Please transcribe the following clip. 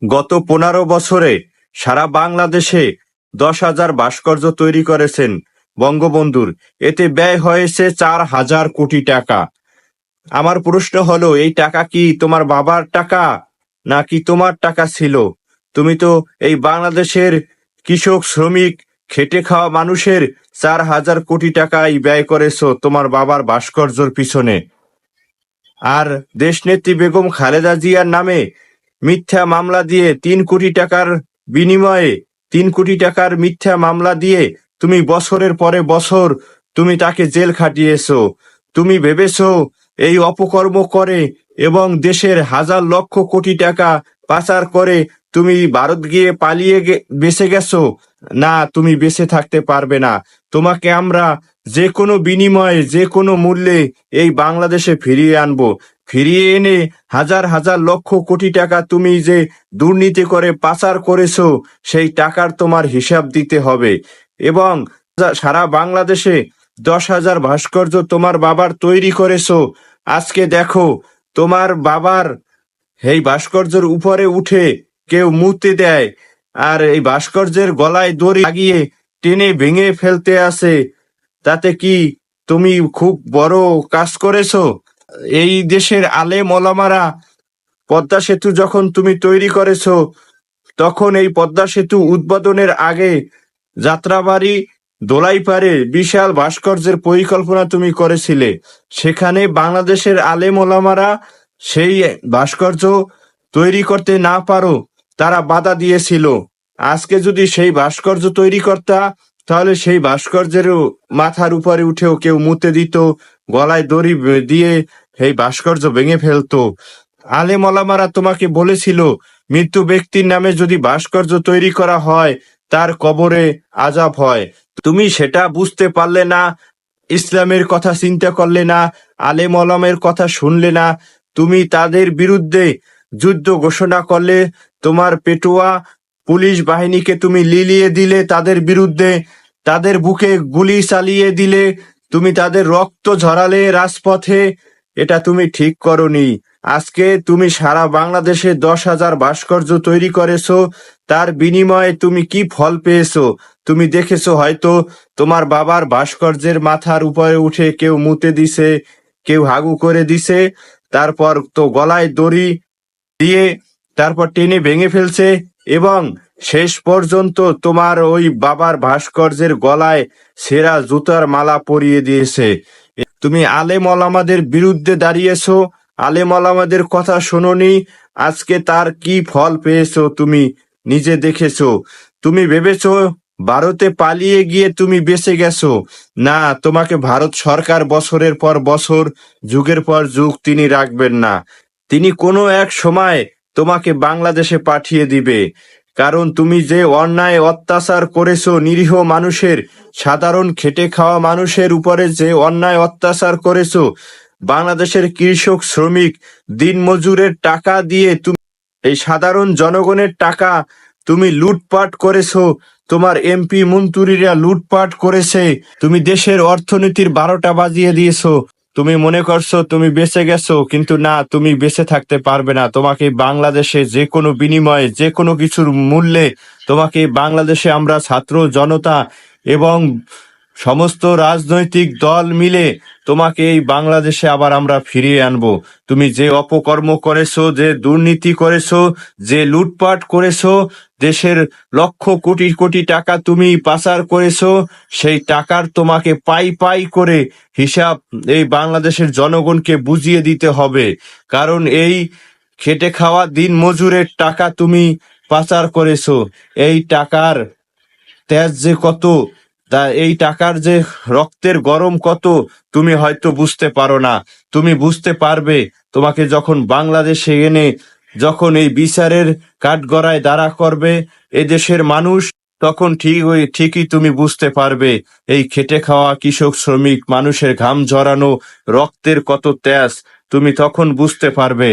গত 15 বছরে সারা বাংলাদেশে 10,000 ভাস্কর্য তৈরি করেছেন বঙ্গবন্ধুর। এতে ব্যয় হয়েছে 4,000 কোটি টাকা। আমার প্রশ্ন হলো, এই টাকা কি তোমার বাবার টাকা নাকি তোমার টাকা ছিল? তুমি তো এই বাংলাদেশের কৃষক, শ্রমিক, খেটে খাওয়া মানুষের 4,000 কোটি টাকাই ব্যয় করেছো তোমার বাবার ভাস্কর্যর পিছনে। আর দেশনেত্রী বেগম খালেদা জিয়ার নামে মিথ্যা মামলা দিয়ে 3 কোটি টাকার বিনিময়ে 3 কোটি টাকার মিথ্যা মামলা দিয়ে তুমি বছরের পরে বছর তুমি তাকে জেল খাটিয়েছো। তুমি ভেবেছো এই অপকর্ম করে এবং দেশের হাজার লক্ষ কোটি টাকা পাচার করে তুমি ভারত গিয়ে পালিয়ে বেঁচে গেছো? না, তুমি বেঁচে থাকতে পারবে না। তোমাকে আমরা যে কোনো বিনিময়ে, যে কোনো মূল্যে এই বাংলাদেশে ফিরিয়ে আনবো। ফিরিয়ে এনে হাজার হাজার লক্ষ কোটি টাকা তুমি যে দুর্নীতি করে পাচার করেছো, সেই টাকার তোমার হিসাব দিতে হবে। এবং সারা বাংলাদেশে 10,000 ভাস্কর্য তোমার বাবার তৈরি করেছো। আজকে দেখো, তোমার বাবার এই ভাস্কর্যের উপরে উঠে কেউ মুতে দেয়, আর এই ভাস্কর্যের গলায় দড়ি লাগিয়ে টেনে ভেঙে ফেলতে আসে। তাতে কি তুমি খুব বড় কাজ করেছো? এই দেশের আলেম ওলামারা পদ্মা সেতু যখন তুমি তৈরি করেছো, তখন এই পদ্মা সেতু উদ্বোধনের আগে যাত্রাবাড়ি, দোলাইপাড়ে বিশাল ভাস্কর্যের পরিকল্পনা তুমি করেছিলে। সেখানে বাংলাদেশের আলেম ওলামারা সেই ভাস্কর্য তৈরি করতে না পারো, তারা বাধা দিয়েছিল। আজকে যদি সেই ভাস্কর্য তৈরি করতা, তাহলে সেই ভাস্কর্যের মাথার উপরে উঠেও কেউ মুতে দিত, গলায় দড়ি দিয়ে সেই ভাস্কর্য ভেঙে ফেলতো। আলেম ওলামারা তোমাকে বলেছিল, মৃত্যু ব্যক্তির নামে যদি ভাস্কর্য তৈরি করা হয়, তার কবরে আযাব হয়। তুমি সেটা বুঝতে পারলে না, ইসলামের কথা চিন্তা করলে না, আলেম ওলামার কথা শুনলে না। তুমি তাদের বিরুদ্ধে যুদ্ধ ঘোষণা করলে, তোমার পেটোয়া পুলিশ বাহিনীকে তুমি লিলিয়ে দিলে তাদের বিরুদ্ধে, তাদের বুকে গুলি চালিয়ে দিলে, তুমি তাদের রক্ত ঝরালে রাজপথে। এটা তুমি ঠিক করনি। আজকে তুমি সারা বাংলাদেশে 10,000 ভাস্কর্য তৈরি করেছো, তার বিনিময়ে তুমি কি ফল পেয়েছো? তুমি দেখেছো হয়তো, তোমার বাবার ভাস্কর্যের মাথার উপরে উঠে কেউ মুতে দিছে, কেউ হাগু করে দিছে, তারপর তো গলায় দড়ি দিয়ে তারপর টেনে ভেঙে ফেলছে, এবং শেষ পর্যন্ত তোমার ওই বাবার ভাস্কর্যের গলায় সেরা জুতার মালা পরিয়ে দিয়েছে। তুমি আলেম ওলামাদের বিরুদ্ধে দাঁড়িয়েছো, আলেম ওলামাদের কথা শোনোনি। আজকে তার কি ফল পেয়েছো তুমি নিজে দেখেছো। তুমি ভেবেছো ভারতে পালিয়ে গিয়ে তুমি বেঁচে গেছো। না, তোমাকে ভারত সরকার বছরের পর বছর, যুগের পর যুগ তিনি রাখবেন না। তিনি কোনো এক সময় তোমাকে বাংলাদেশে পাঠিয়ে দিবে। কারণ তুমি যে অন্যায় অত্যাচার করেছো নিরীহ মানুষের, সাধারণ খেটে খাওয়া মানুষের উপরে যে অন্যায় অত্যাচার করেছো, বাংলাদেশের কৃষক, শ্রমিক, দিনমজুরের টাকা দিয়ে তুমি এই সাধারণ জনগণের টাকা তুমি লুটপাট করেছো। তোমার এমপি মন্ত্রীরা লুটপাট করেছে। তুমি দেশের অর্থনীতির 12টা বাজিয়ে দিয়েছো। তুমি মনে করছো তুমি বেঁচে গেছো, কিন্তু না, তুমি বেঁচে থাকতে পারবে না। তোমাকে বাংলাদেশে যে কোনো বিনিময়ে, যে কোনো কিছুর মূল্যে তোমাকে বাংলাদেশে আমরা ছাত্র জনতা এবং সমস্ত রাজনৈতিক দল মিলে তোমাকে এই বাংলাদেশে আবার আমরা ফিরিয়ে আনবো। তুমি যে অপকর্ম করেছো, যে দুর্নীতি করেছো, যে লুটপাট করেছো, দেশের লক্ষ কোটি কোটি টাকা তুমি পাচার করেছো, সেই টাকার তোমাকে পাই পাই করে হিসাব এই বাংলাদেশের জনগণকে বুঝিয়ে দিতে হবে। কারণ এই খেটে খাওয়া দিন মজুরের টাকা তুমি পাচার করেছো। এই টাকার তেজ যে কত, তা এই টাকার যে রক্তের গরম কত, তুমি হয়তো বুঝতে পারো না। তুমি বুঝতে পারবে তোমাকে যখন বাংলাদেশে এনে, যখন এই বিচারের কাঠগড়ায় দাঁড়া করবে এদেশের মানুষ, তখন ঠিকই তুমি বুঝতে পারবে এই খেটে খাওয়া কৃষক, শ্রমিক মানুষের ঘাম ঝরানো রক্তের কত তেজ, তুমি তখন বুঝতে পারবে।